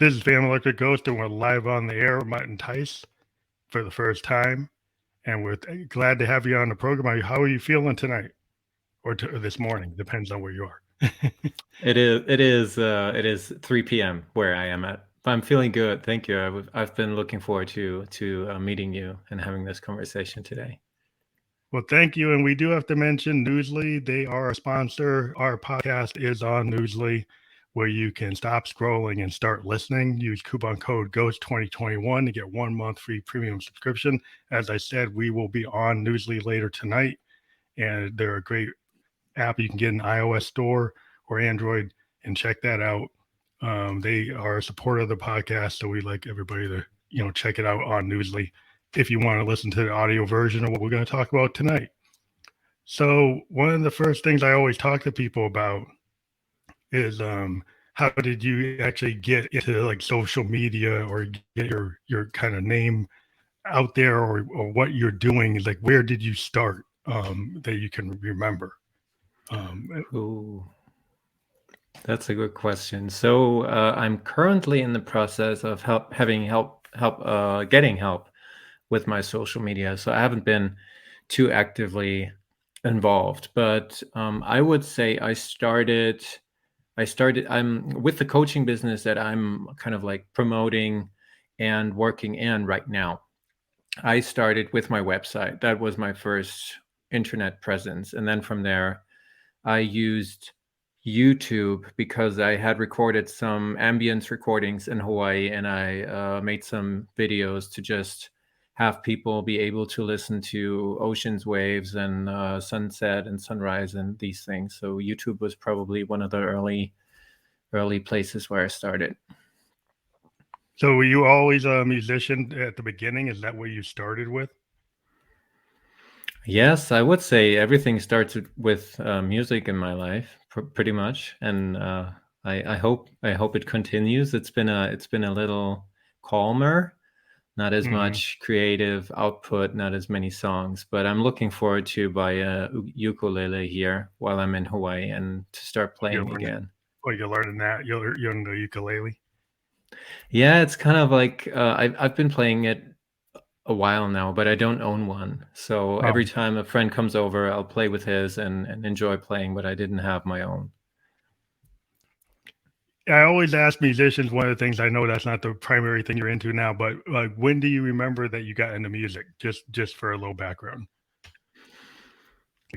This is Phantom Electric Ghost, and we're live on the air with Matt and Theis for the first time. And we're glad to have you on the program. How are you feeling tonight? Or this morning, depends on where you are. It is 3 p.m. where I am at. But I'm feeling good. Thank you. I've been looking forward to meeting you and having this conversation today. Well, thank you. And we do have to mention Newsly. They are a sponsor. Our podcast is on Newsly, where you can stop scrolling and start listening. Use coupon code GHOST2021 to get 1 month free premium subscription. As I said, we will be on Newsly later tonight, and they're a great app you can get in iOS store or Android, and check that out. They are a supporter of the podcast, so we'd like everybody to check it out on Newsly if you want to listen to the audio version of what we're going to talk about tonight. So one of the first things I always talk to people about is how did you actually get into like social media or get your kind of name out there, or what you're doing? Like, where did you start that you can remember? Ooh, that's a good question. So I'm currently in the process of getting help with my social media. So I haven't been too actively involved, but I would say I'm with the coaching business that I'm kind of like promoting and working in right now. I started with my website. That was my first internet presence. And then from there, I used YouTube because I had recorded some ambience recordings in Hawaii, and I made some videos to just have people be able to listen to oceans, waves, and sunset and sunrise and these things. So YouTube was probably one of the early places where I started. So were you always a musician at the beginning? Is that what you started with? Yes, I would say everything starts with music in my life, pretty much, and I hope it continues. It's been a little calmer, not as much creative output, not as many songs, but I'm looking forward to buy a ukulele here while I'm in Hawaii and to start playing again. Well, you're learning that. You're learning the ukulele. Yeah, it's kind of like I've been playing it a while now, but I don't own one. So every time a friend comes over, I'll play with his and enjoy playing, but I didn't have my own. I always ask musicians, one of the things, I know that's not the primary thing you're into now, but like, when do you remember that you got into music? Just for a little background.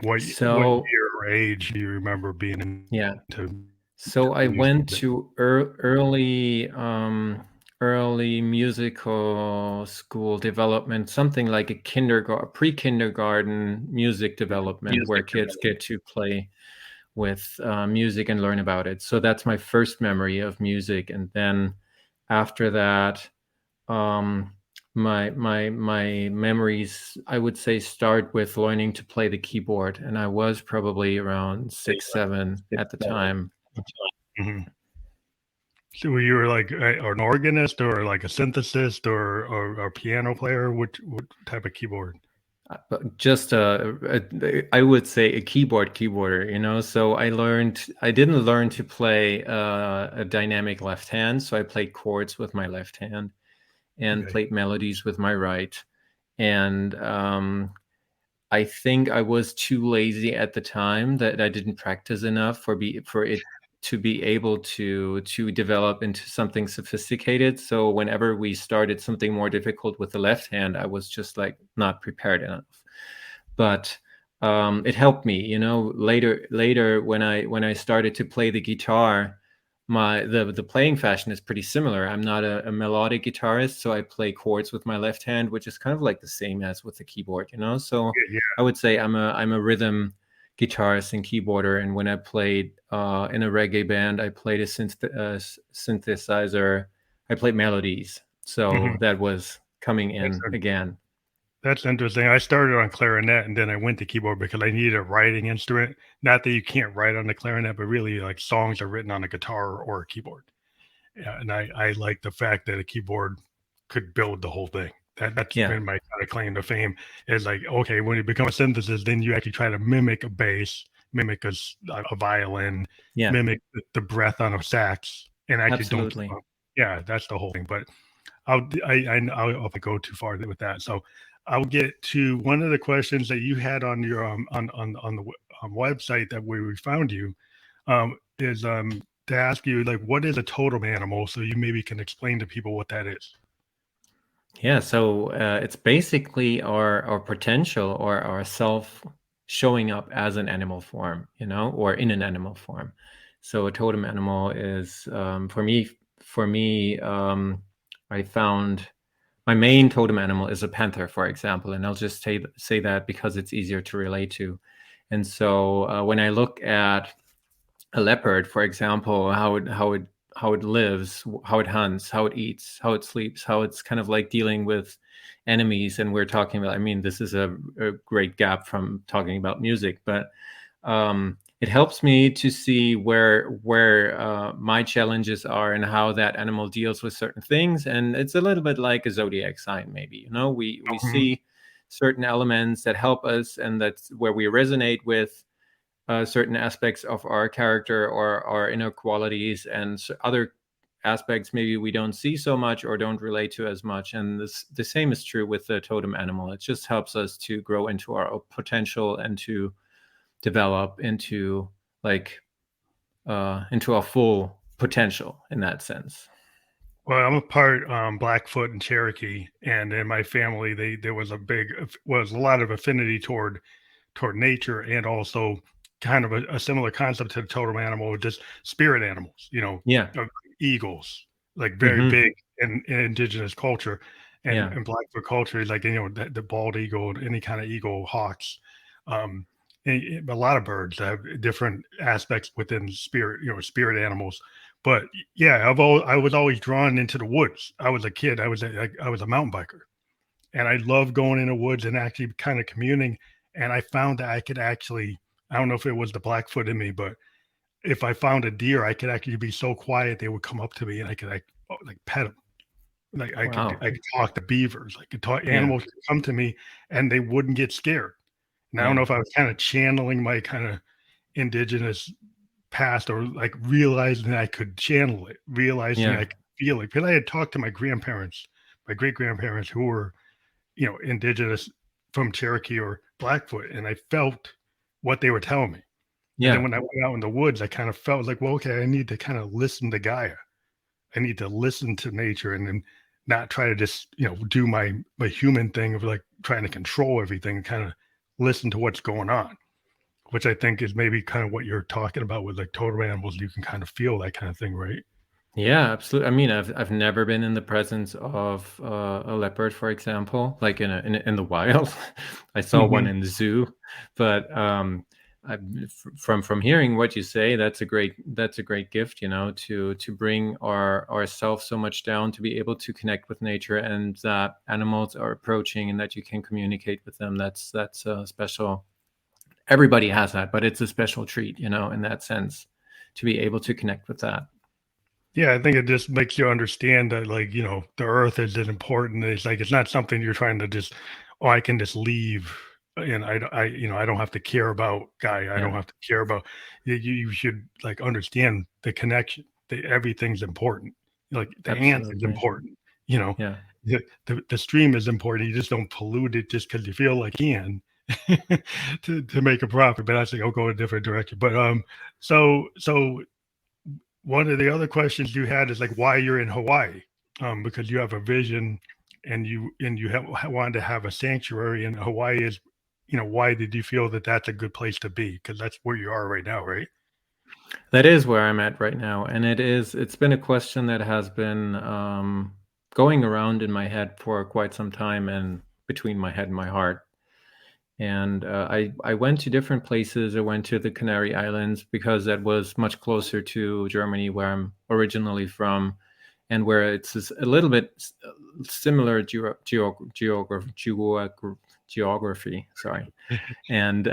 What year or age do you remember being into? So I went to early musical school development, something like a pre-kindergarten music development where kids get to play with music and learn about it. So that's my first memory of music. And then after that, my memories, I would say, start with learning to play the keyboard. And I was probably around 6, 7 at the time. Mm-hmm. So you were like an organist or like a synthesist or a piano player? What type of keyboard? Just I would say a keyboarder, so I didn't learn to play a dynamic left hand. So I played chords with my left hand and played melodies with my right. And I think I was too lazy at the time that I didn't practice enough for it to be able to develop into something sophisticated. So whenever we started something more difficult with the left hand, I was just like not prepared enough. But it helped me, later when I started to play the guitar, the playing fashion is pretty similar. I'm not a melodic guitarist, so I play chords with my left hand, which is kind of like the same as with the keyboard, So I would say I'm a rhythm guitarist and keyboarder. And when I played in a reggae band, I played a synthesizer. I played melodies. So that was coming in again. That's interesting. I started on clarinet and then I went to keyboard because I needed a writing instrument. Not that you can't write on the clarinet, but really like songs are written on a guitar or a keyboard. Yeah, and I like the fact that a keyboard could build the whole thing. That's been my kind of claim to fame, is like, okay, when you become a synthesis, then you actually try to mimic a bass, mimic a violin, mimic the breath on a sax, and actually don't Yeah, that's the whole thing. But I'll go too far with that. So I'll get to one of the questions that you had on your on the website that we found you is to ask you, like, what is a totem animal, so you maybe can explain to people what that is. Yeah, so it's basically our potential or our self showing up as an animal form, or in an animal form. So a totem animal is for me. I found my main totem animal is a panther, for example, and I'll just say that because it's easier to relate to. And so when I look at a leopard, for example, how it lives, how it hunts, how it eats, how it sleeps, how it's kind of like dealing with enemies. And we're talking about, I mean, this is a great gap from talking about music, but it helps me to see where my challenges are and how that animal deals with certain things. And it's a little bit like a zodiac sign, maybe. We see certain elements that help us, and that's where we resonate with certain aspects of our character or our inner qualities, and other aspects maybe we don't see so much or don't relate to as much. And the same is true with the totem animal. It just helps us to grow into our potential and to develop into into our full potential in that sense. Well, I'm a part Blackfoot and Cherokee, and in my family, there was a lot of affinity toward nature, and also kind of a similar concept to the totem animal, just spirit animals, Yeah. Eagles, like very Mm-hmm. big in indigenous culture, and Yeah. Blackfoot culture, like, the bald eagle, any kind of eagle, hawks, um, and a lot of birds have different aspects within spirit, spirit animals. But yeah, I was always drawn into the woods. I was a kid. I was a mountain biker, and I love going in the woods and actually kind of communing. And I found that I could actually, I don't know if it was the Blackfoot in me, but if I found a deer, I could actually be so quiet they would come up to me, and I could like pet them. Like Wow. I could talk to beavers. I could talk, Yeah. animals could come to me and they wouldn't get scared. And I don't know Yeah. if I was kind of channeling my kind of indigenous past, or like realizing I could channel it, realizing Yeah. I could feel it. Because I had talked to my grandparents, my great grandparents, who were, indigenous from Cherokee or Blackfoot, and I felt what they were telling me. And then Yeah. when I went out in the woods, I kind of felt like, well, okay, I need to kind of listen to Gaia. I need to listen to nature, and then not try to just, do my human thing of like trying to control everything, and kind of listen to what's going on, which I think is maybe kind of what you're talking about with like totem animals. You can kind of feel that kind of thing, right? Yeah, absolutely. I mean, I've never been in the presence of a leopard, for example, like in the wild. I saw one Mm-hmm. in the zoo, but from hearing what you say, that's a great gift, to bring ourselves so much down to be able to connect with nature, and that animals are approaching and that you can communicate with them. That's special. Everybody has that, but it's a special treat, in that sense, to be able to connect with that. Yeah, I think it just makes you understand that, like, the earth is as important. It's like, it's not something you're trying to just, oh, I can just leave. And I don't have to care about Guy. I don't Yeah, have to care about you should like understand the connection. Everything's important. Like the ant is absolutely. important. Yeah. The stream is important. You just don't pollute it just because you feel like you can to make a profit. But I think I'll go a different direction. But so one of the other questions you had is like why you're in Hawaii, because you have a vision, and you wanted to have a sanctuary in Hawaii. Is why did you feel that that's a good place to be? Because that's where you are right now, right? That is where I'm at right now. And it's been a question that has been going around in my head for quite some time, and between my head and my heart. And I went to different places. I went to the Canary Islands because that was much closer to Germany, where I'm originally from, and where it's a little bit similar geography. Sorry. And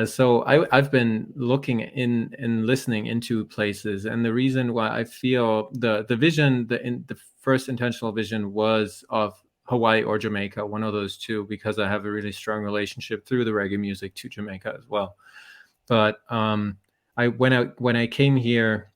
so I've been looking in and listening into places, and the reason why I feel the vision, the first intentional vision was of Hawaii or Jamaica, one of those two, because I have a really strong relationship through the reggae music to Jamaica as well. But when I came here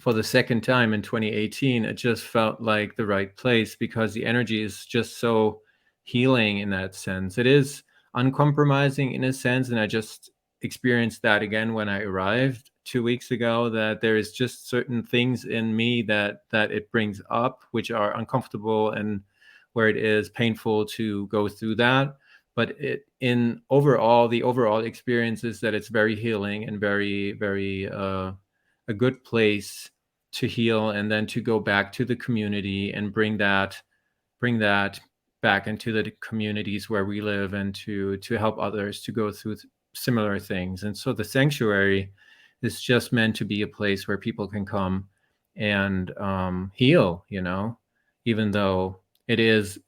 for the second time in 2018, it just felt like the right place because the energy is just so healing in that sense. It is uncompromising in a sense, and I just experienced that again when I arrived 2 weeks ago, that there is just certain things in me that it brings up which are uncomfortable and where it is painful to go through that. But the overall experience is that it's very healing and very, very a good place to heal, and then to go back to the community and bring that back into the communities where we live, and to help others to go through similar things. And so the sanctuary is just meant to be a place where people can come and heal, even though it is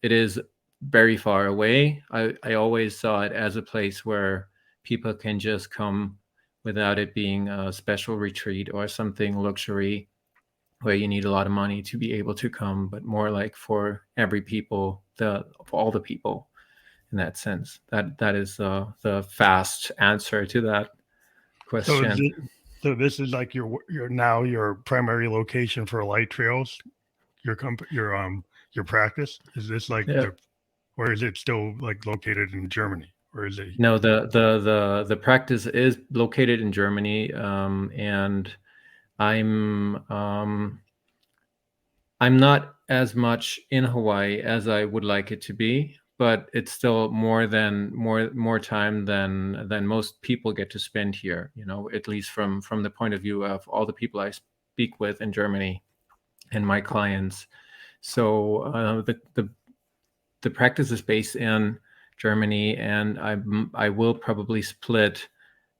very far away. I always saw it as a place where people can just come without it being a special retreat or something luxury where you need a lot of money to be able to come, but more like for for all the people in that sense. That is the fast answer to that question. So this is like your primary location for light trails, your practice? Is this like or is it still like located in Germany? Or is it? No, the practice is located in Germany, and I'm not as much in Hawaii as I would like it to be, but it's still more time than most people get to spend here. At least from the point of view of all the people I speak with in Germany and my clients. So the practice is based in Germany, and I will probably split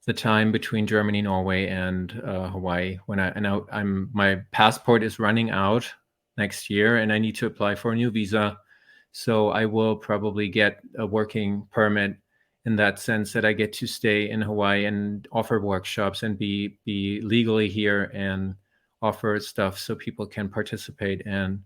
the time between Germany, Norway, and Hawaii. My passport is running out next year, and I need to apply for a new visa. So I will probably get a working permit in that sense, that I get to stay in Hawaii and offer workshops and be legally here and offer stuff so people can participate and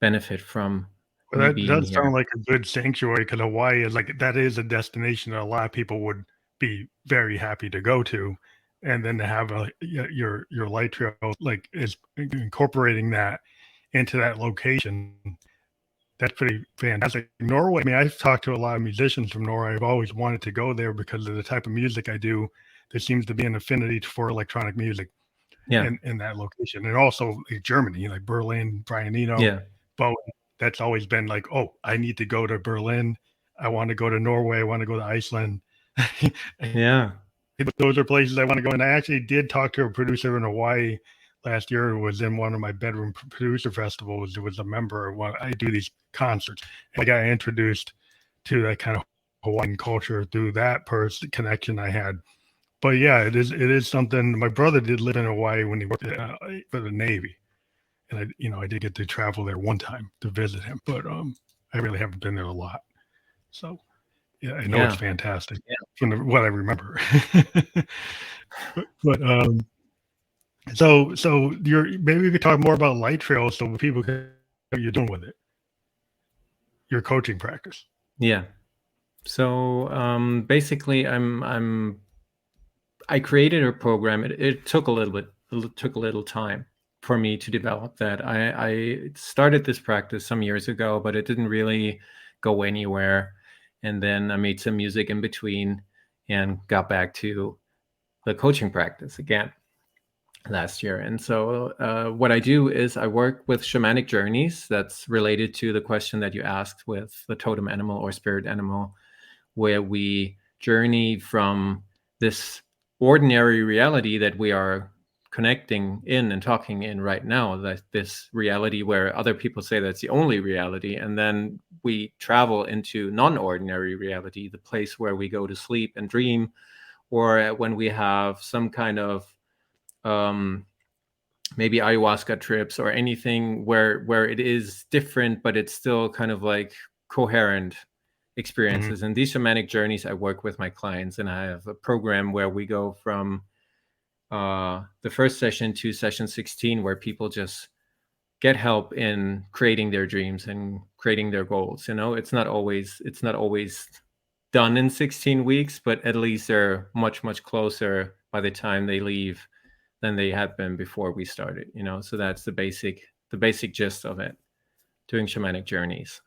benefit from Well, me that being does here. sound like a good sanctuary, because Hawaii is that is a destination that a lot of people would be very happy to go to, and then to have your light trail is incorporating that into that location. That's pretty fantastic. Norway, I mean, I've talked to a lot of musicians from Norway. I've always wanted to go there because of the type of music I do. There seems to be an affinity for electronic music in that location, and also Germany, like Berlin, Brian Eno, Bowen. That's always been like, oh, I need to go to Berlin. I want to go to Norway. I want to go to Iceland. Yeah. Those are places I want to go. And I actually did talk to a producer in Hawaii last year, who was in one of my bedroom producer festivals. It was a member of one. I do these concerts. And I got introduced to that kind of Hawaiian culture through that connection I had. But yeah, it is something. My brother did live in Hawaii when he worked for the Navy. And I did get to travel there one time to visit him, but I really haven't been there a lot. So yeah, I know it's fantastic from what I remember. but so maybe we could talk more about light trails so people can know what you're doing with it. Your coaching practice. Yeah. So basically, I created a program. It took a little time for me to develop that. I started this practice some years ago, but it didn't really go anywhere. And then I made some music in between and got back to the coaching practice again last year. And so what I do is I work with shamanic journeys. That's related to the question that you asked with the totem animal or spirit animal, where we journey from this ordinary reality that we are connecting in and talking in right now, that this reality where other people say that's the only reality, and then we travel into non-ordinary reality, the place where we go to sleep and dream, or when we have some kind of maybe ayahuasca trips or anything where it is different, but it's still kind of like coherent experiences. Mm-hmm. And these shamanic journeys, I work with my clients, and I have a program where we go from the first session to session 16, where people just get help in creating their dreams and creating their goals. It's not always done in 16 weeks, but at least they're much, much closer by the time they leave than they had been before we started, so that's the basic gist of it, doing shamanic journeys.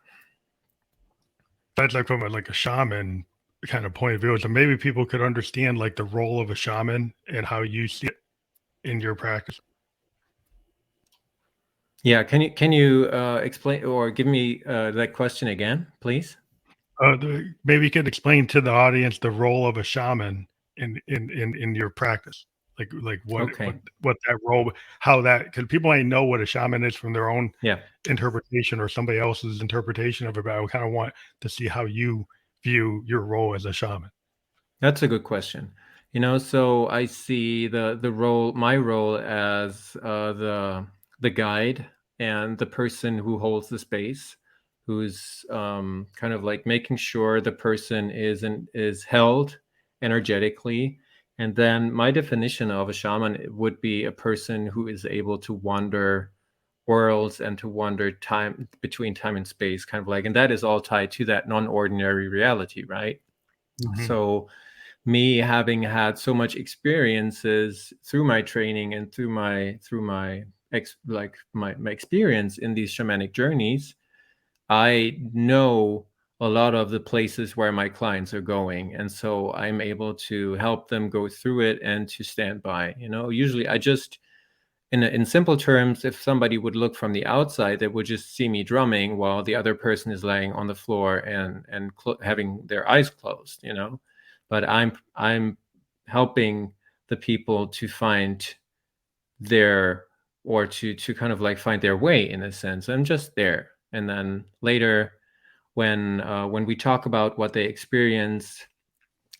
That's like from a shaman kind of point of view. So maybe people could understand like the role of a shaman and how you see it in your practice. Yeah, can you explain or give me that question again, please? Maybe you could explain to the audience the role of a shaman in your practice, like what Okay. what that role, how that, because people ain't know what a shaman is from their own Yeah. interpretation or somebody else's interpretation of it. But I kind of want to see how you view your role as a shaman. That's a good question. So I see my role as the guide and the person who holds the space, who's kind of like making sure the person is held energetically. And then my definition of a shaman would be a person who is able to wander worlds and to wander time between time and space, kind of like, and that is all tied to that non-ordinary reality, right? Mm-hmm. So me having had so much experiences through my training and through my experience in these shamanic journeys, I know a lot of the places where my clients are going, and so I'm able to help them go through it and to stand by. Usually I just, in simple terms, if somebody would look from the outside, they would just see me drumming while the other person is laying on the floor and having their eyes closed. But I'm helping the people to find their, or to kind of like find their way, in a sense. I'm just there, and then later, when we talk about what they experienced,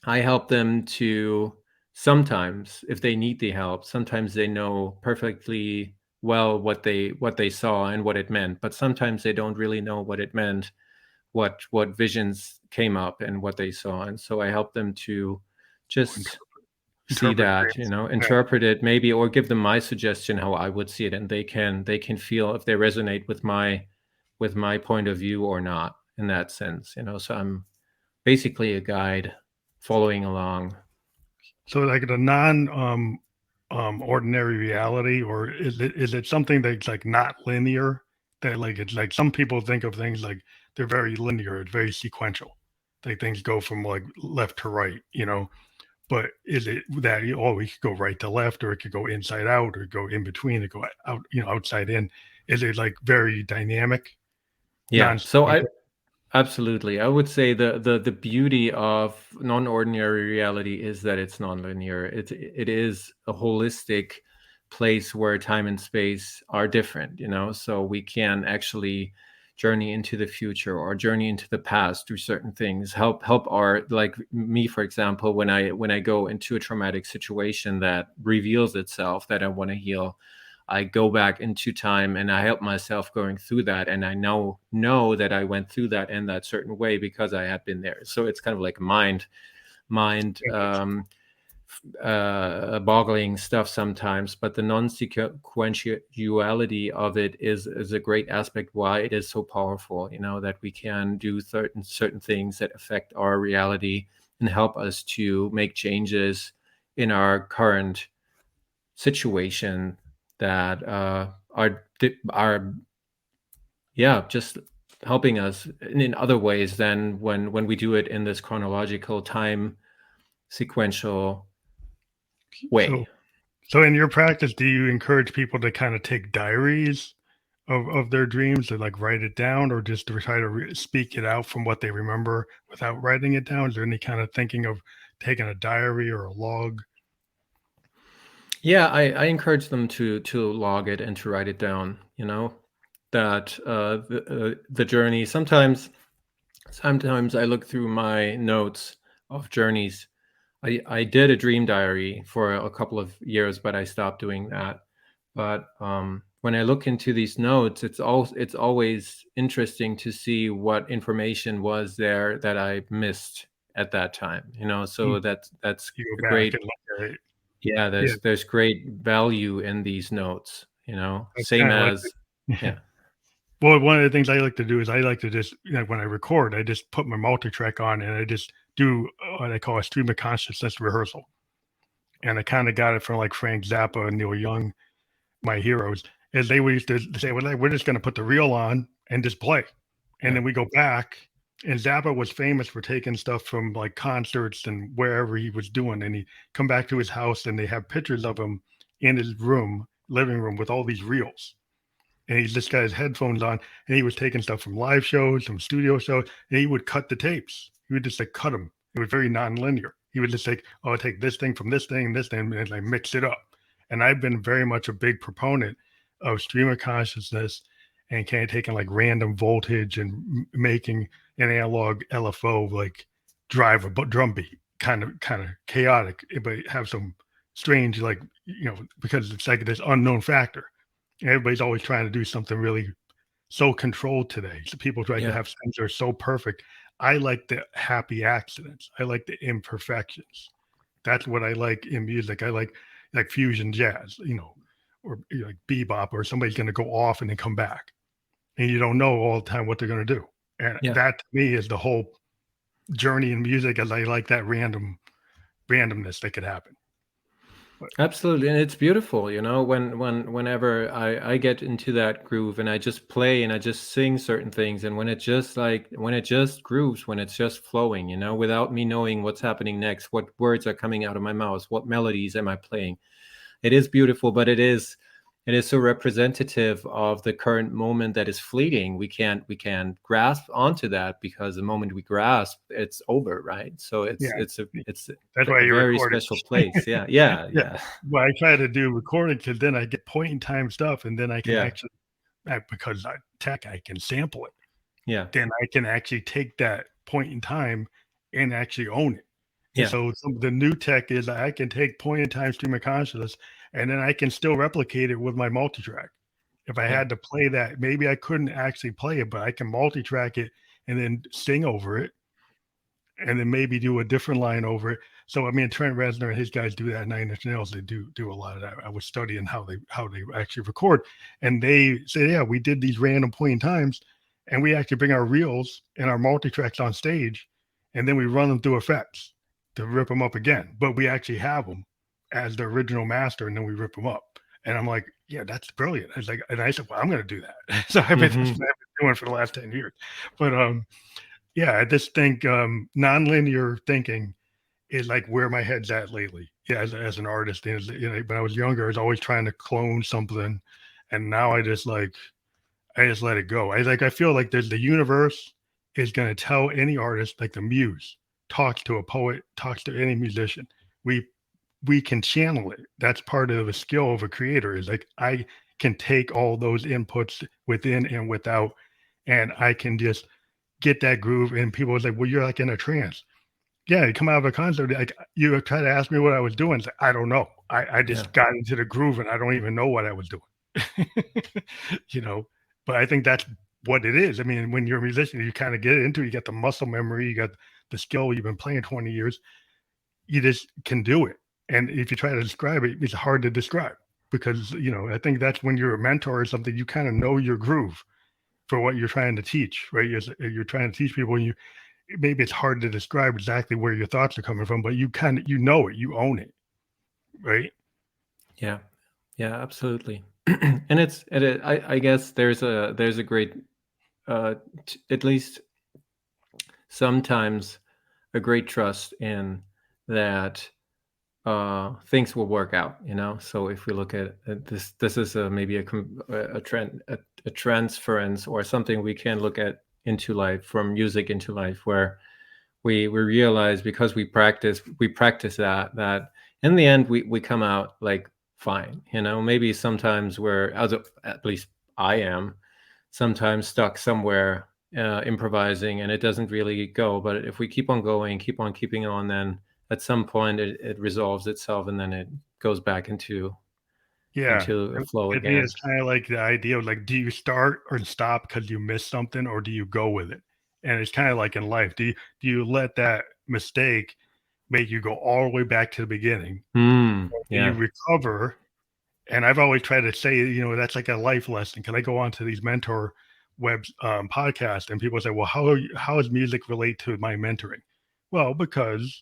I help them to, sometimes, if they need the help, sometimes they know perfectly well what they saw and what it meant, but sometimes they don't really know what it meant, what visions came up and what they saw. And so I help them to just see that, interpret it maybe, or give them my suggestion how I would see it, and they can feel if they resonate with my point of view or not, in that sense. So I'm basically a guide following along. So like the ordinary reality, or is it something that's like not linear? That like it's like some people think of things like they're very linear, it's very sequential. Like things go from like left to right, But is it that you always go right to left, or it could go inside out, or go in between, or go out, outside in? Is it like very dynamic? Yeah. So absolutely. I would say the beauty of non-ordinary reality is that it's nonlinear. It is a holistic place where time and space are different, so we can actually journey into the future or journey into the past through certain things, help our, like me, for example, when I go into a traumatic situation that reveals itself that I want to heal, I go back into time and I help myself going through that. And I know that I went through that in that certain way because I had been there. So it's kind of like mind boggling stuff sometimes, but the non-sequentiality of it is a great aspect why it is so powerful, that we can do certain things that affect our reality and help us to make changes in our current situation that are just helping us in other ways than when we do it in this chronological time sequential way. So in your practice, do you encourage people to kind of take diaries of their dreams, to like write it down, or just to try to speak it out from what they remember without writing it down? Is there any kind of thinking of taking a diary or a log? Yeah, I encourage them to log it and to write it down. That the journey. Sometimes I look through my notes of journeys. I did a dream diary for a couple of years, but I stopped doing that. But when I look into these notes, it's always interesting to see what information was there that I missed at that time. So that's You a go back great. and look at it. Yeah, Yeah, there's great value in these notes, that's same kind of like as, it. yeah. Well, one of the things I like to do is I like to just, when I record, I just put my multi-track on and I just do what I call a stream of consciousness rehearsal. and I kind of got it from like Frank Zappa and Neil Young, my heroes, is they used to say, well, like, we're just going to put the reel on and just play. And then we go back. And Zappa was famous for taking stuff from like concerts and wherever he was doing. And he come back to his house and they have pictures of him in his living room with all these reels. And he's just got his headphones on and he was taking stuff from live shows, from studio shows, and he would cut the tapes. He would just like cut them. It was very non-linear. He would just like, oh, I'll take this thing from this thing, and like mix it up. And I've been very much a big proponent of stream of consciousness and kind of taking like random voltage and making an analog LFO like drive a drum beat, kind of chaotic, but have some strange, like, because it's like this unknown factor. Everybody's always trying to do something really so controlled today. So people try to have things that are so perfect. I like the happy accidents. I like the imperfections. That's what I like in music. I like fusion jazz, or like bebop, or somebody's going to go off and then come back. And you don't know all the time what they're going to do. And that to me is the whole journey in music, as I like that randomness that could happen. Absolutely. And it's beautiful, whenever I get into that groove and I just play and I just sing certain things, and when it just grooves, when it's just flowing, without me knowing what's happening next, what words are coming out of my mouth, what melodies am I playing. It is beautiful, but it is so representative of the current moment that is fleeting. We can't grasp onto that, because the moment we grasp, it's over, right? So it's that's a why you very record special place. Yeah. Well, I try to do recording because then I get point in time stuff, and then I can actually, because I can sample it. Yeah. Then I can actually take that point in time and actually own it. Yeah. So the new tech is I can take point in time stream of consciousness, and then I can still replicate it with my multi-track. If I had to play that, maybe I couldn't actually play it, but I can multi-track it and then sing over it, and then maybe do a different line over it. So I mean, Trent Reznor and his guys do that. 9 Inch Nails, they do a lot of that. I was studying how they actually record, and they say, we did these random point in times, and we actually bring our reels and our multi-tracks on stage, and then we run them through effects to rip them up again. But we actually have them as the original master, and then we rip them up. And I'm like, that's brilliant. I was like, and I said, well, I'm going to do that. So I've been doing it for the last 10 years. But I just think nonlinear thinking is like where my head's at lately. As an artist, when I was younger, I was always trying to clone something, and now I just let it go. I feel like the universe is going to tell any artist, like the muse talks to a poet, talks to any musician. We can channel it. That's part of the skill of a creator, is like I can take all those inputs within and without, and I can just get that groove. And people was like, well, you're like in a trance. Yeah, you come out of a concert, like you try to ask me what I was doing. Like, I don't know. I just got into the groove and I don't even know what I was doing. But I think that's what it is. I mean, when you're a musician, you kind of get into it. You got the muscle memory, you got the skill, you've been playing 20 years. You just can do it. And if you try to describe it, it's hard to describe, because, I think that's when you're a mentor or something, you kind of know your groove for what you're trying to teach, right? You're trying to teach people, and maybe it's hard to describe exactly where your thoughts are coming from, but you know it, you own it, right? Yeah, absolutely. And I guess there's a great, at least sometimes, a great trust in that things will work out, So if we look at this is maybe a trend, a transference, or something we can look at into life, from music into life, where we realize, because we practice that in the end we come out like fine. Maybe sometimes at least I am sometimes stuck somewhere improvising, and it doesn't really go. But if we keep on going, keep on keeping on, then at some point it resolves itself, and then it goes back into a flow again. It's kind of like the idea of like, do you start or stop because you missed something, or do you go with it? And it's kind of like in life. Do you let that mistake make you go all the way back to the beginning? Do you recover? And I've always tried to say, that's like a life lesson. Because I go on to these mentor web podcasts, and people say, well, how does music relate to my mentoring? Well, because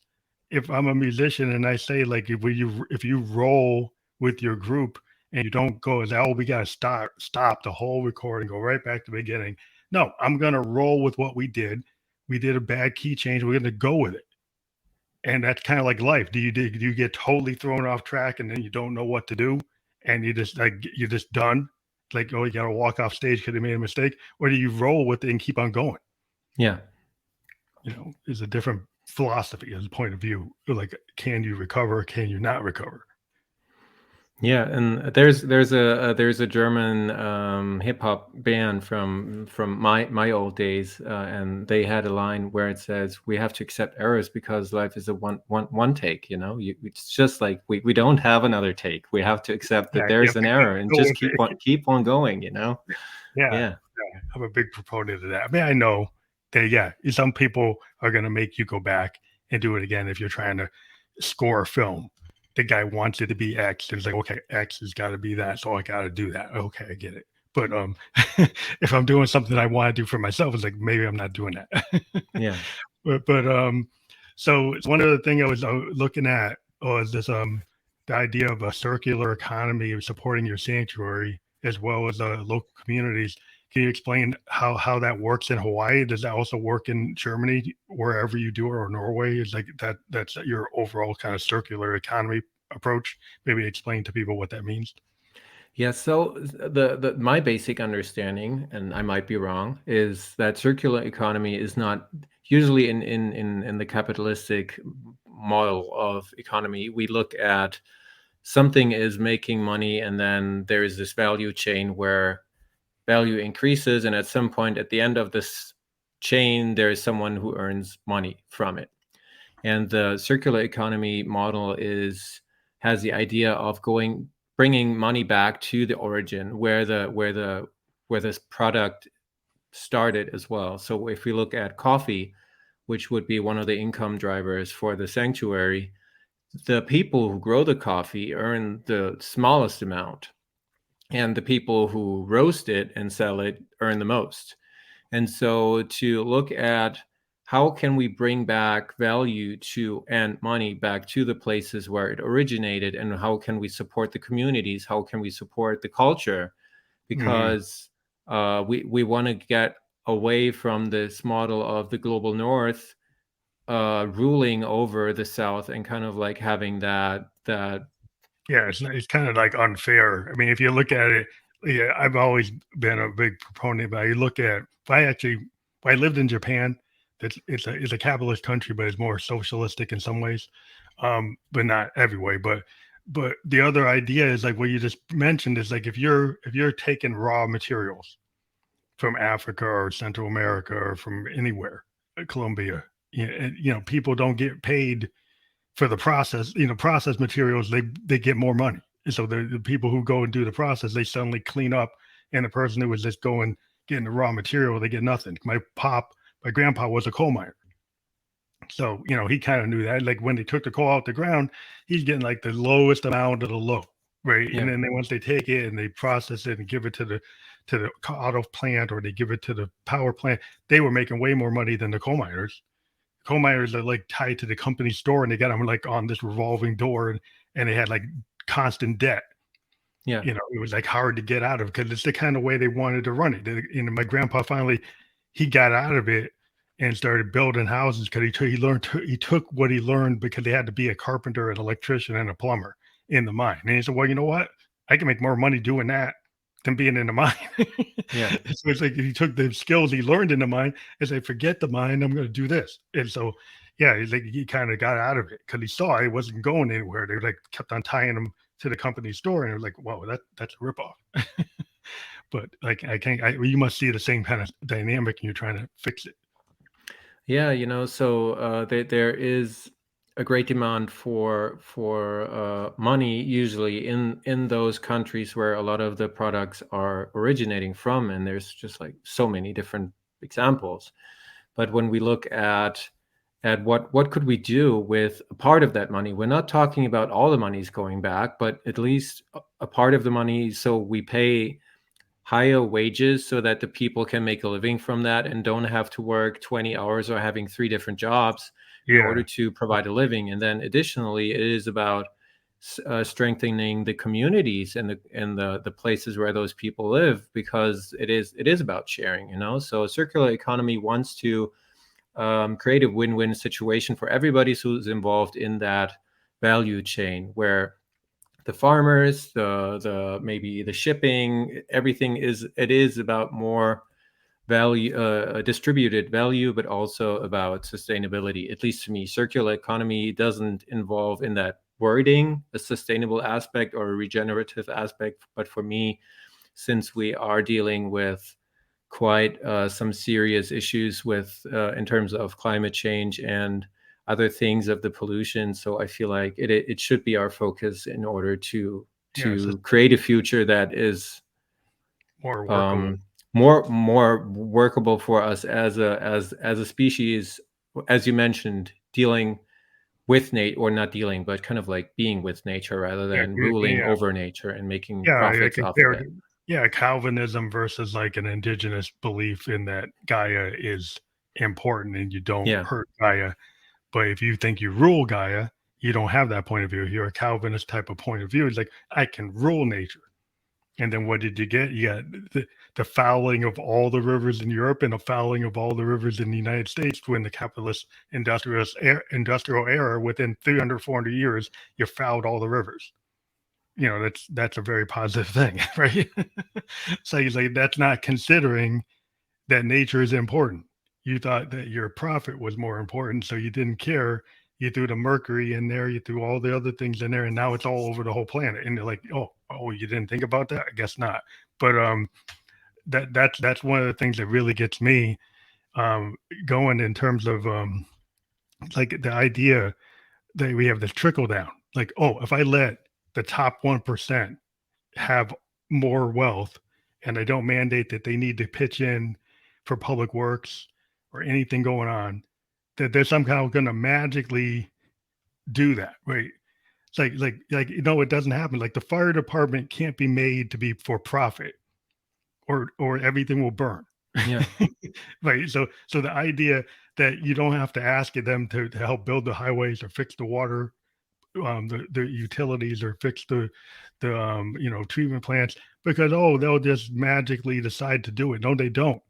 if I'm a musician and I say like if you roll with your group and you don't go as oh we gotta stop the whole recording, go right back to the beginning. No, I'm gonna roll with what we did. We did a bad key change. We're gonna go with it. And that's kind of like life. Do you get totally thrown off track and then you don't know what to do and you just like you're just done? Like, oh, you gotta walk off stage because you made a mistake, or do you roll with it and keep on going? Yeah. Is a different philosophy as a point of view. Like, can you recover? Can you not recover? Yeah, and there's a German hip hop band from my old days, and they had a line where it says, "We have to accept errors because life is a one take." It's just like we don't have another take. We have to accept that there's an error and just keep on going. Yeah, I'm a big proponent of that. I mean, I know that some people are going to make you go back and do it again if you're trying to score a film. The guy wants it to be X. And it's like, okay, X has got to be that, so I got to do that. Okay, I get it. But if I'm doing something I want to do for myself, it's like maybe I'm not doing that. Yeah. But so one other thing I was looking at was this the idea of a circular economy of supporting your sanctuary as well as local communities. Can you explain how that works in Hawaii? Does that also work in Germany, wherever you do it, or Norway? Is like that's your overall kind of circular economy approach? Maybe explain to people what that means. Yeah, so my basic understanding, and I might be wrong, is that circular economy is not usually in the capitalistic model of economy. We look at something is making money, and then there is this value chain where value increases, and at some point at the end of this chain, there is someone who earns money from it. And the circular economy model has the idea of bringing money back to the origin where this product started as well. So if we look at coffee, which would be one of the income drivers for the sanctuary, the people who grow the coffee earn the smallest amount, and the people who roast it and sell it earn the most. And so to look at how can we bring back value and money back to the places where it originated, and how can we support the communities? How can we support the culture? Because we want to get away from this model of the global North ruling over the South and kind of like having that. Yeah, it's kind of like unfair. I mean, if you look at it, I've always been a big proponent. But you look at I lived in Japan. It's a capitalist country, but it's more socialistic in some ways, but not every way. But the other idea is like what you just mentioned is like if you're taking raw materials from Africa or Central America or from anywhere, Colombia, people don't get paid for the process. Process materials, they get more money. And so the people who go and do the process, they suddenly clean up, and the person who was just going getting the raw material, they get nothing. My grandpa was a coal miner. So, he kind of knew that. Like when they took the coal out the ground, he's getting like the lowest amount of the low, right? Yeah. And then once they take it and they process it and give it to the auto plant, or they give it to the power plant, they were making way more money than the coal miners. Coal miners are like tied to the company store, and they got them like on this revolving door, and they had like constant debt. Yeah. It was like hard to get out of, because it's the kind of way they wanted to run it. My grandpa finally, he got out of it and started building houses because he took what he learned, because they had to be a carpenter, an electrician, and a plumber in the mine. And he said, well, you know what? I can make more money doing that than being in the mine. Yeah. So it's like he took the skills he learned in the mine and said, forget the mine, I'm going to do this. And so, yeah, he kind of got out of it because he saw it wasn't going anywhere. They like kept on tying him to the company store, and it was like, whoa, that's a ripoff. But like, you must see the same kind of dynamic, and you're trying to fix it. Yeah, so there is a great demand for money usually in those countries where a lot of the products are originating from, and there's just like so many different examples. But when we look at what could we do with a part of that money, we're not talking about all the money's going back, but at least a part of the money, so we pay higher wages so that the people can make a living from that and don't have to work 20 hours or having 3 different jobs. in Yeah. order to provide a living. And then additionally, it is about strengthening the communities and the places where those people live, because it is about sharing, you know. So a circular economy wants to create a win-win situation for everybody who's involved in that value chain, where the farmers, the maybe the shipping, everything is about more value, distributed value, but also about sustainability. At least to me, circular economy doesn't involve in that wording a sustainable aspect or a regenerative aspect. But for me, since we are dealing with quite some serious issues with in terms of climate change and other things of the pollution, so I feel like it should be our focus in order to create a future that is more workable. more workable for us as a species, as you mentioned, dealing with nature, or not dealing, but kind of like being with nature rather than ruling over nature and making I profits off of it. Calvinism versus like an indigenous belief in that Gaia is important and you don't hurt Gaia. But if you think you rule Gaia, you don't have that point of view. You're a Calvinist type of point of view. It's like, I can rule nature. And then what did you get? You got the fouling of all the rivers in Europe and the fouling of all the rivers in the United States when the capitalist industrial era, within 300, 400 years, you fouled all the rivers. You know, that's a very positive thing, right? So he's like, that's not considering that nature is important. You thought that your profit was more important, so you didn't care. You threw the mercury in there, you threw all the other things in there, and now it's all over the whole planet. And they're like, oh, you didn't think about that? I guess not. But that's one of the things that really gets me going in terms of like the idea that we have this trickle down. Like, oh, if I let the top 1% have more wealth, and I don't mandate that they need to pitch in for public works or anything going on, that they're somehow going to magically do that, right? It's like it doesn't happen. Like the fire department can't be made to be for profit, or everything will burn. Yeah. Right. So the idea that you don't have to ask them to help build the highways or fix the water, the utilities, or fix the treatment plants, because they'll just magically decide to do it. No, they don't.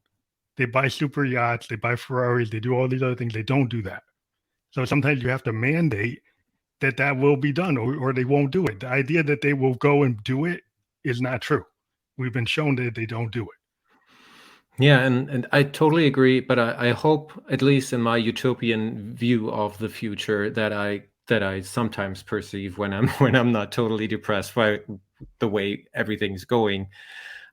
They buy super yachts, they buy Ferraris, they do all these other things. They don't do that. So sometimes you have to mandate that will be done, or they won't do it. The idea that they will go and do it is not true. We've been shown that they don't do it. Yeah, and I totally agree, but I hope, at least in my utopian view of the future that I sometimes perceive when I'm not totally depressed by the way everything's going,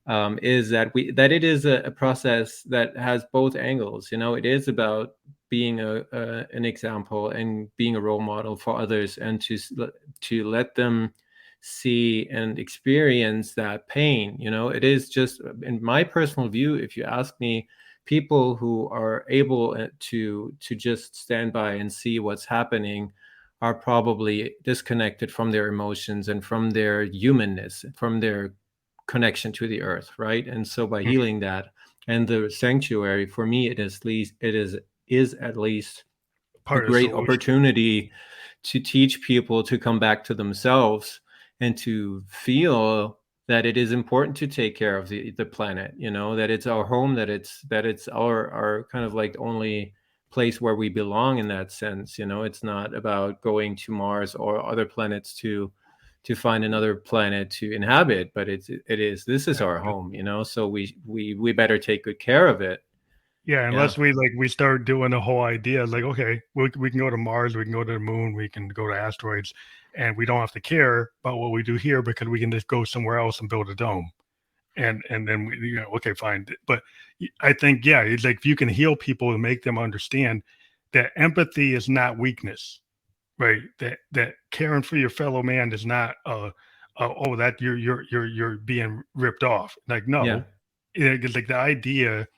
is that it is a process that has both angles. You know, it is about being an example and being a role model for others, and to let them see and experience that pain. You know, it is just, in my personal view, if you ask me, people who are able to just stand by and see what's happening are probably disconnected from their emotions and from their humanness, from their connection to the earth, right? And so by healing that, and the sanctuary, for me, it is at least a great opportunity to teach people to come back to themselves and to feel that it is important to take care of the planet, you know, that it's our home, that it's our kind of like only place where we belong in that sense. You know, it's not about going to Mars or other planets to find another planet to inhabit, but this is our home, you know, so we better take good care of it. Yeah, unless we start doing the whole idea, like, okay, we can go to Mars, we can go to the moon, we can go to asteroids, and we don't have to care about what we do here because we can just go somewhere else and build a dome. And then okay, fine. But I think, it's like, if you can heal people and make them understand that empathy is not weakness, right? That caring for your fellow man is not that you're being ripped off. Like, no, it's like the idea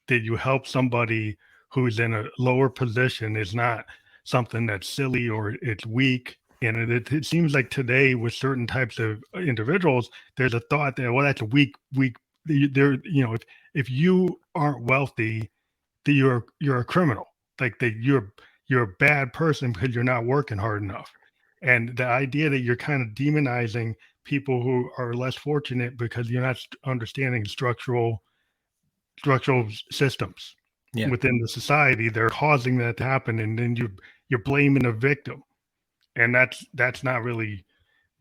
that you help somebody who's in a lower position is not something that's silly or it's weak. And it seems like today, with certain types of individuals, there's a thought that, well, that's a weak. There, if you aren't wealthy, that you're a criminal. Like that you're a bad person because you're not working hard enough. And the idea that you're kind of demonizing people who are less fortunate because you're not understanding structural systems Yeah. within the society, they're causing that to happen, and then you're blaming the victim, and that's not really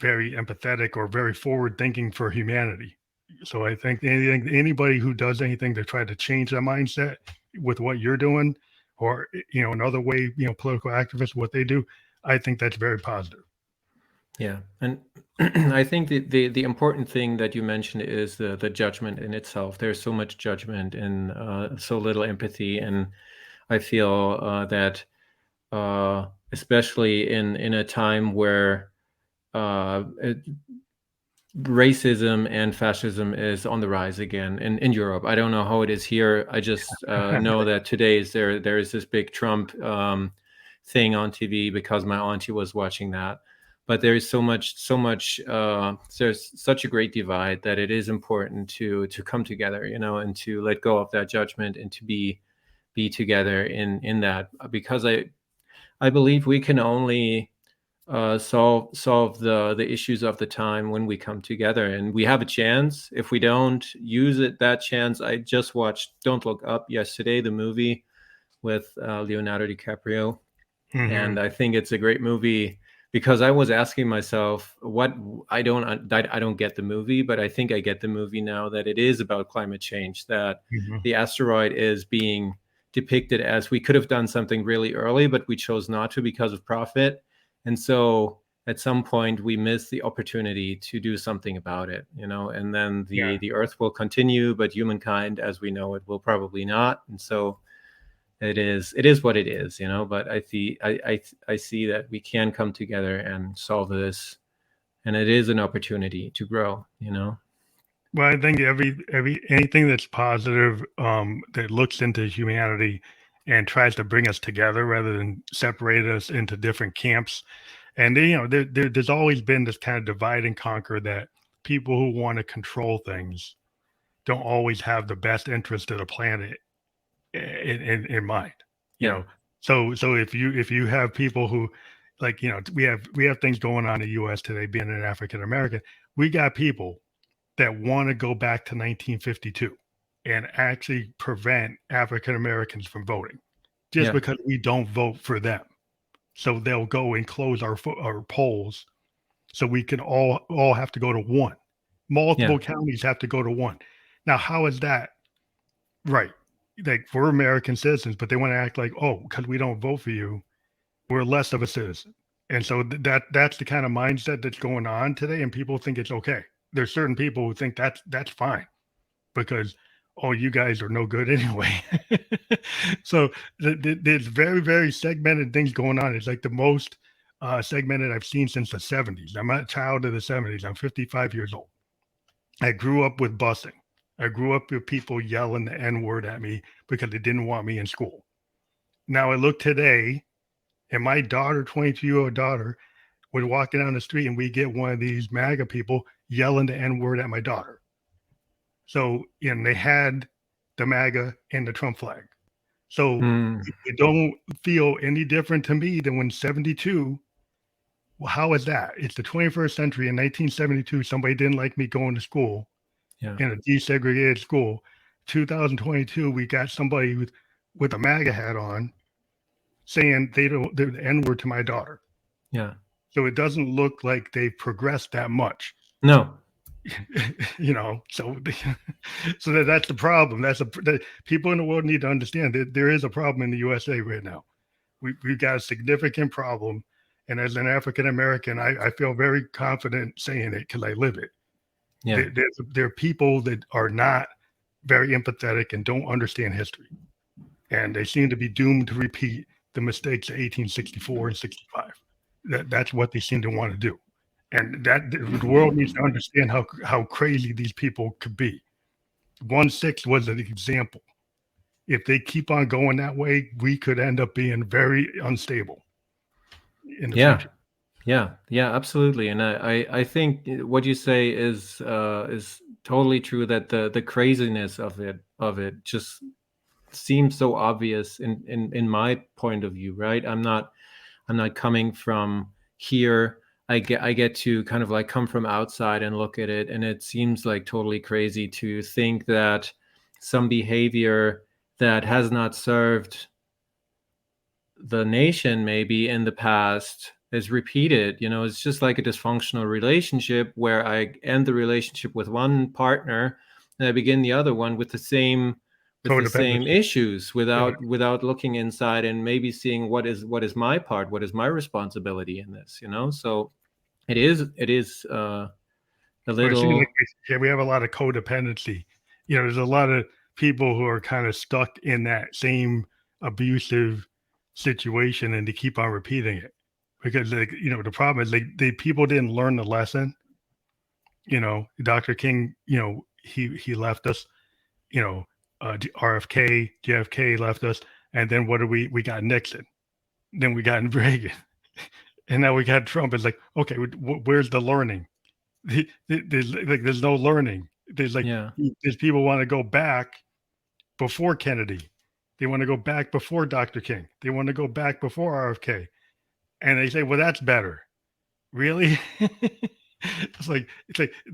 very empathetic or very forward thinking for humanity. So I think anybody who does anything to try to change that mindset with what you're doing, or another way, political activists, what they do, I think that's very positive. Yeah, and I think the important thing that you mentioned is the judgment in itself. There's so much judgment and so little empathy, and I feel that especially in a time where racism and fascism is on the rise again in Europe. I don't know how it is here. I just know that today there is this big Trump thing on TV because my auntie was watching that. But there is so much. There's such a great divide that it is important to come together, and to let go of that judgment and to be together in that, because I believe we can only solve the issues of the time when we come together, and we have a chance. If we don't use that chance, I just watched Don't Look Up yesterday, the movie with Leonardo DiCaprio, and I think it's a great movie because I was asking myself, what I don't get the movie, but I think I get the movie now, that it is about climate change, that the asteroid is being depicted as we could have done something really early, but we chose not to because of profit. And so at some point we miss the opportunity to do something about it, and then the earth will continue, but humankind as we know it will probably not. And so it is what it is, but I see that we can come together and solve this, and it is an opportunity to grow. Well, I think anything that's positive, that looks into humanity and tries to bring us together rather than separate us into different camps. And there's always been this kind of divide and conquer, that people who want to control things don't always have the best interest of the planet in mind. Yeah. So if you have people who, like, we have things going on in the U.S. today, being an African American, we got people that want to go back to 1952 and actually prevent African Americans from voting, just because we don't vote for them. So they'll go and close our polls, so we can all have to go to one. Multiple counties have to go to one. Now, how is that right? Like, we're American citizens, but they want to act like, oh, because we don't vote for you, we're less of a citizen. And so that's the kind of mindset that's going on today, and people think it's okay. There's certain people who think that's fine because, oh, you guys are no good anyway. So there's very, very segmented things going on. It's like the most segmented I've seen since the 70s. I'm a child of the 70s. I'm 55 years old. I grew up with busing. I grew up with people yelling the N-word at me because they didn't want me in school. Now I look today, and my daughter, 22-year-old daughter, was walking down the street, and we get one of these MAGA people yelling the N-word at my daughter. So, they had the MAGA and the Trump flag. So it don't feel any different to me than when 72. Well, how is that? It's the 21st century. In 1972, somebody didn't like me going to school in a desegregated school. 2022, we got somebody with a MAGA hat on saying they're the N-word to my daughter. Yeah. So it doesn't look like they've progressed that much. No. So that's the problem. The people in the world need to understand that there is a problem in the USA right now. We've got a significant problem. And as an African American, I feel very confident saying it because I live it. Yeah. There are people that are not very empathetic and don't understand history. And they seem to be doomed to repeat the mistakes of 1864 and 65. That's what they seem to want to do. And that the world needs to understand how crazy these people could be. 1/6 was an example. If they keep on going that way, we could end up being very unstable in the future. Yeah, absolutely. And I think what you say is totally true, that the craziness of it just seems so obvious in my point of view, right? I'm not coming from here. I get to kind of like come from outside and look at it, and it seems like totally crazy to think that some behavior that has not served the nation maybe in the past is repeated. It's just like a dysfunctional relationship where I end the relationship with one partner and I begin the other one with the same Codependency. issues without looking inside and maybe seeing what is my part, what is my responsibility in this. So it is a But it seems like little. we have a lot of codependency. There's a lot of people who are kind of stuck in that same abusive situation, and they keep on repeating it because, the problem is the people didn't learn the lesson. Dr. King, he left us. RFK, JFK left us, and then what do we got? Nixon, then we got Reagan, and now we got Trump. It's like, okay, where's the learning? There's no learning. There's people want to go back before Kennedy. They want to go back before Dr. King. They want to go back before RFK. And they say, well, that's better. Really? It's like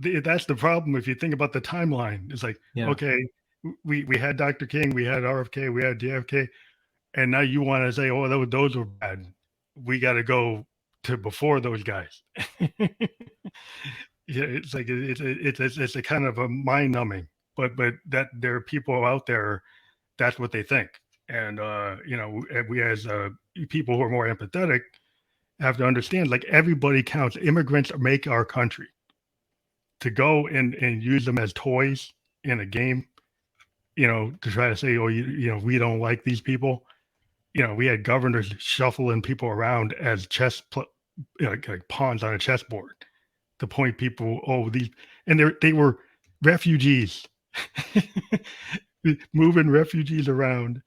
that's the problem. If you think about the timeline, it's like, okay, we had Dr. King, we had RFK, we had JFK, and now you want to say, oh, those were bad. We got to go to before those guys. Yeah, it's like it's a kind of a mind numbing, but that there are people out there, that's what they think, and we as people who are more empathetic have to understand, like, everybody counts. Immigrants make our country. To go and use them as toys in a game, to try to say, oh, we don't like these people. We had governors shuffling people around as like pawns on a chessboard to point people, oh, these, and they were refugees, moving refugees around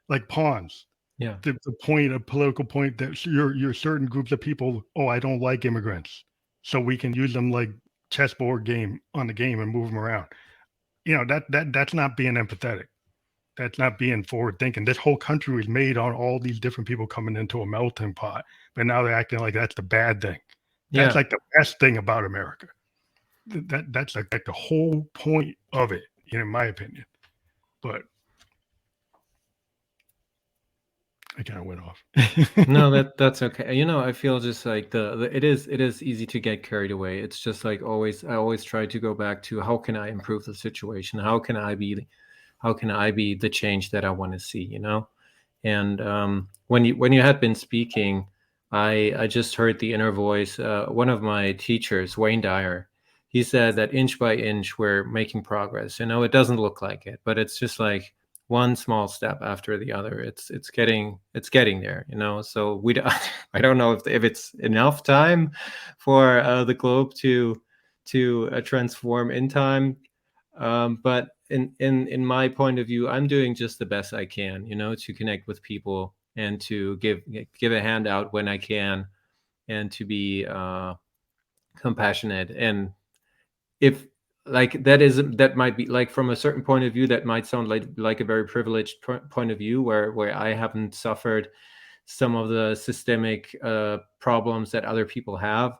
like pawns. Yeah. To point a political point that you're certain groups of people, oh, I don't like immigrants, so we can use them like chessboard game on the game and move them around. That's not being empathetic. That's not being forward thinking. This whole country was made on all these different people coming into a melting pot, but now they're acting like that's the bad thing. That's like the best thing about America. That's like the whole point of it, in my opinion. But I kind of went off. No, that's okay. I feel just like it is easy to get carried away. It's just like I always try to go back to how can I improve the situation? How can I be the change that I want to see? And when you had been speaking, I just heard the inner voice. One of my teachers, Wayne Dyer, he said that inch by inch we're making progress. It doesn't look like it, but it's just like one small step after the other. It's getting there. So I don't know if it's enough time for the globe to transform in time, but in my point of view, I'm doing just the best I can, to connect with people and to give a hand out when I can, and to be compassionate. And if that might be like, from a certain point of view, that might sound like a very privileged point of view where I haven't suffered some of the systemic problems that other people have.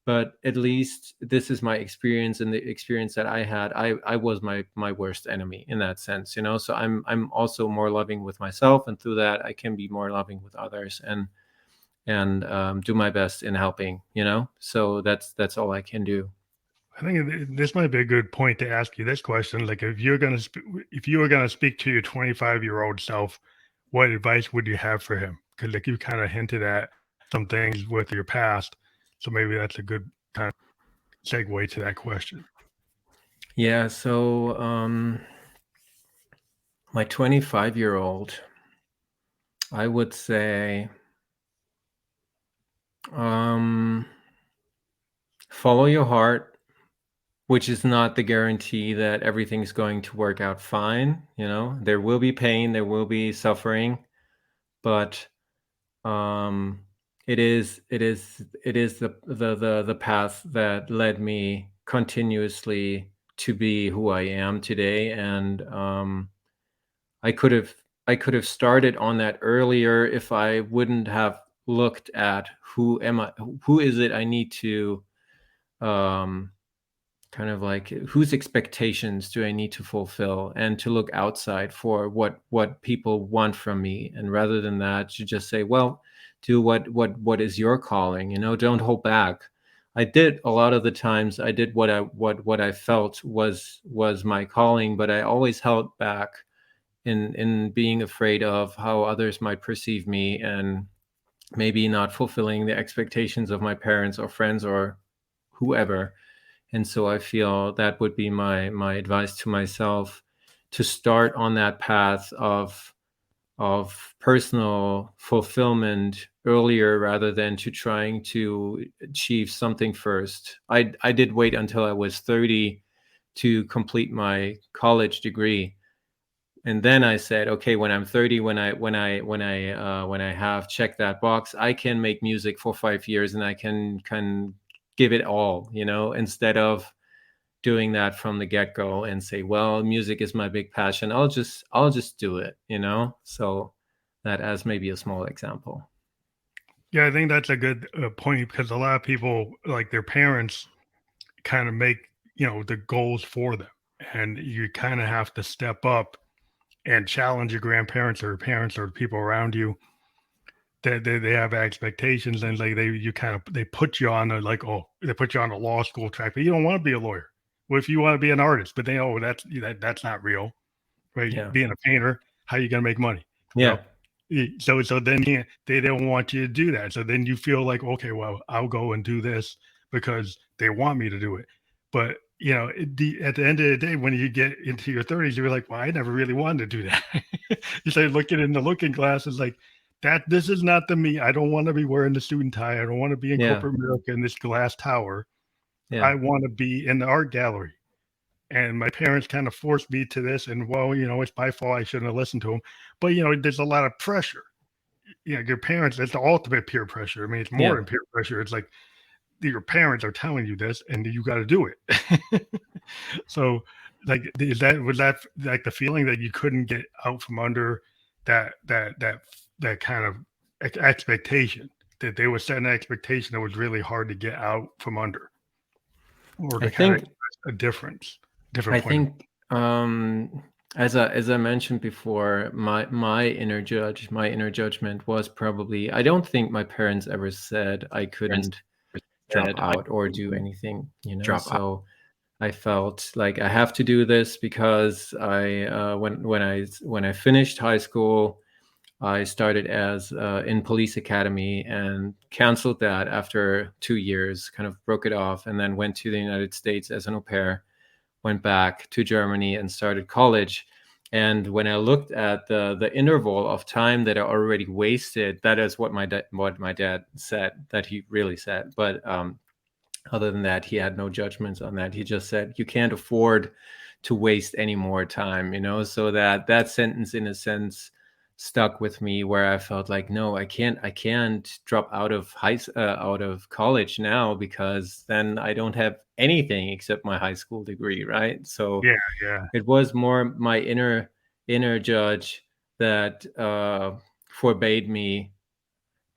But at least this is my experience, and the experience that I had, I was my worst enemy in that sense, so I'm also more loving with myself, and through that I can be more loving with others, and do my best in helping, so that's all I can do. I think this might be a good point to ask you this question. Like, if you were going to speak to your 25-year-old self, what advice would you have for him? Because like you kind of hinted at some things with your past, so maybe that's a good kind of segue to that question. Yeah. So my 25-year-old, I would say, follow your heart, which is not the guarantee that everything's going to work out fine. There will be pain, there will be suffering, but it is the path that led me continuously to be who I am today. And I could have have started on that earlier if I wouldn't have looked at who is it I need to kind of like whose expectations do I need to fulfill, and to look outside for what people want from me. And rather than that, to just say, well, do what is your calling, don't hold back. I did a lot of the times, I did what I felt was my calling, but I always held back in being afraid of how others might perceive me, and maybe not fulfilling the expectations of my parents or friends or whoever. And so I feel that would be my advice to myself, to start on that path of personal fulfillment earlier, rather than to trying to achieve something first. I did wait until I was 30 to complete my college degree. And then I said, okay, when I'm 30, when I have checked that box, I can make music for 5 years and I can give it all, instead of doing that from the get-go and say, well, music is my big passion. I'll just do it, So that as maybe a small example. Yeah, I think that's a good point, because a lot of people, like their parents, kind of make the goals for them, and you kind of have to step up and challenge your grandparents or parents or people around you that they have expectations, and like they put you on they put you on a law school track, but you don't want to be a lawyer. Well, if you want to be an artist, but they that's not real, right? Yeah. Being a painter, how are you gonna make money? Yeah. So then they don't want you to do that. So then you feel like, okay, well, I'll go and do this because they want me to do it. But at the end of the day, when you get into your 30s, you're like, well, I never really wanted to do that. You start looking in the looking glass, it's like, this is not the me. I don't want to be wearing the suit and tie. I don't want to be in corporate America in this glass tower. Yeah. I want to be in the art gallery. And my parents kind of forced me to this, and well, it's my fault. I shouldn't have listened to them. But there's a lot of pressure. Your parents, it's the ultimate peer pressure. I mean, it's more than peer pressure. It's like your parents are telling you this and you got to do it. So like, was that like the feeling that you couldn't get out from under that kind of expectation, that they were setting an expectation that was really hard to get out from under, or to kind of express a different I point think as I mentioned before, my inner judgment was probably, I don't think my parents ever said I couldn't drop out or do anything, so I felt like I have to do this because when I finished high school, I started as in police academy and canceled that after 2 years, kind of broke it off, and then went to the United States as an au pair, went back to Germany and started college. And when I looked at the interval of time that I already wasted, that is what my dad said, that he really said. But other than that, he had no judgments on that. He just said, you can't afford to waste any more time, so that sentence, in a sense, stuck with me, where I felt like, no, I can't drop out of college now, because then I don't have anything except my high school degree, right? So yeah it was more my inner judge that forbade me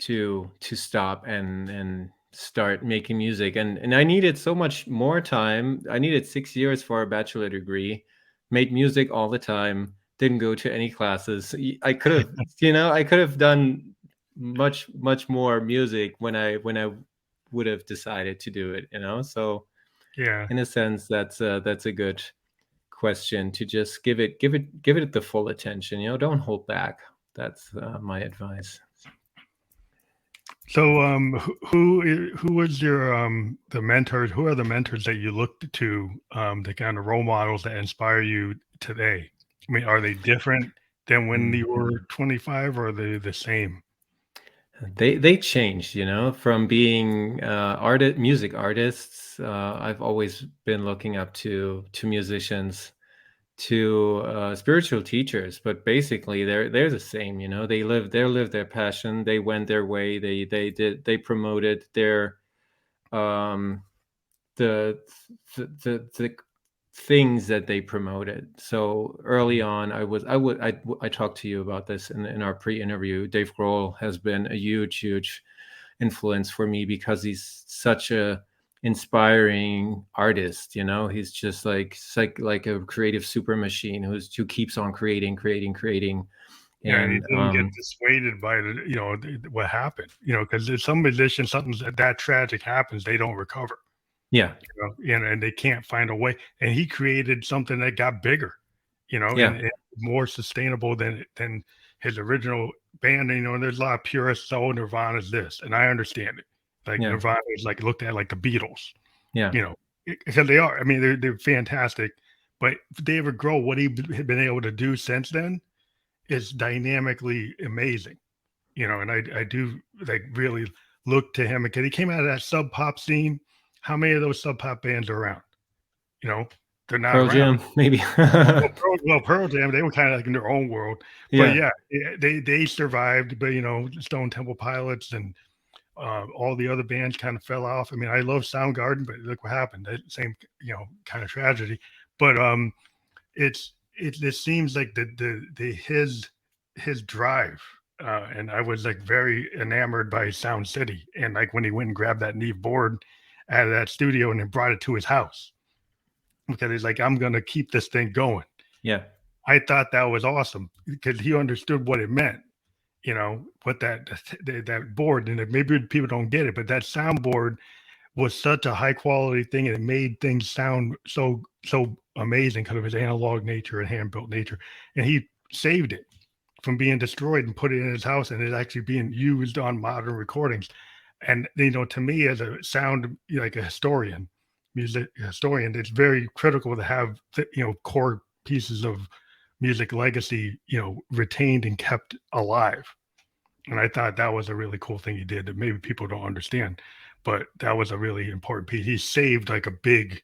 to stop and start making music. And I needed so much more time. I needed 6 years for a bachelor degree, made music all the time, didn't go to any classes. I could have, I could have done much more music when I would have decided to do it, so in a sense, that's a good question, to just give it the full attention, don't hold back. That's my advice. So, who was your the mentors? Who are the mentors that you looked to, the kind of role models that inspire you today? I mean, are they different than when you were 25, or are they the same? They changed, from being music artists. I've always been looking up to musicians, to spiritual teachers, but basically they're the same. They live their passion. They went their way. They promoted their the things that they promoted. So early on, I talked to you about this in our pre-interview. Dave Grohl has been a huge influence for me because he's such a inspiring artist. He's just like a creative super machine who keeps on creating. Yeah, and he And didn't get dissuaded by what happened. Because some musicians, something that tragic happens, they don't recover. yeah, And they can't find a way. And he created something that got bigger, and more sustainable than his original band. And there's a lot of purists. Oh, Nirvana's this, and I understand it. Like Nirvana is like looked at like the Beatles. Yeah. Because they are. I mean, they're fantastic. But David Grohl, what he's been able to do since then is dynamically amazing. And I do like really look to him because he came out of that sub pop scene. How many of those sub pop bands are around? They're not Pearl around. Jam, maybe. Pearl Jam, they were kind of like in their own world. But they survived. But Stone Temple Pilots and all the other bands kind of fell off. I mean, I love Soundgarden, but look what happened. That same kind of tragedy. But it seems like his drive. And I was like very enamored by Sound City. And like when he went and grabbed that Neve board out of that studio and then brought it to his house, because he's like, I'm going to keep this thing going. Yeah. I thought that was awesome because he understood what it meant, what that board, and maybe people don't get it, but that soundboard was such a high quality thing, and it made things sound so amazing because of his analog nature and hand built nature. And he saved it from being destroyed and put it in his house, and it's actually being used on modern recordings. And to me, as a sound like a music historian, it's very critical to have core pieces of music legacy retained and kept alive. And I thought that was a really cool thing he did that maybe people don't understand, but that was a really important piece. He saved like a big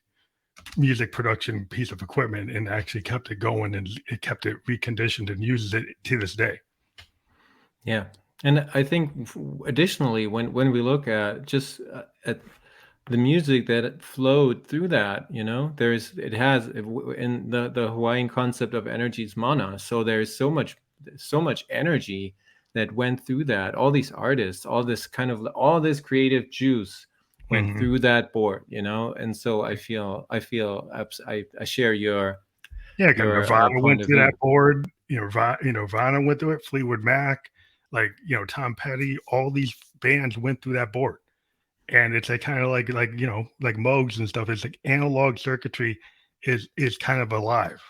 music production piece of equipment and actually kept it going, and it kept it reconditioned and uses it to this day. Yeah. And I think additionally, when we look at just at the music that flowed through that, it has in the Hawaiian concept of energy is mana. So there's so much energy that went through that. All these artists, all this creative juice went through that board, and so I share your Nirvana went through that board. Nirvana went through it. Fleetwood Mac, like Tom Petty, all these bands went through that board. And it's like kind of like Moogs and stuff. It's like analog circuitry is kind of alive.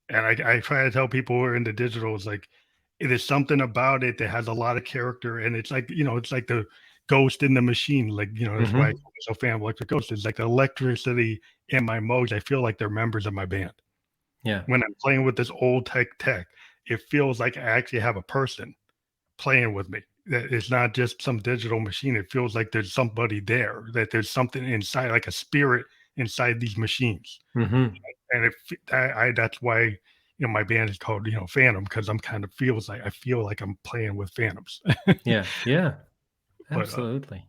And I try to tell people who are into digital, it's like it is something about it that has a lot of character, and it's like it's like the ghost in the machine. Like that's why I'm so fan of Electric Ghost. It's like the electricity in my Moogs. I feel like they're members of my band. Yeah. When I'm playing with this old tech, it feels like I actually have a person playing with me. That it's not just some digital machine. It feels like there's somebody there, that there's something inside, like a spirit inside these machines. And that's why my band is called Phantom, because I feel like I'm playing with phantoms. yeah absolutely.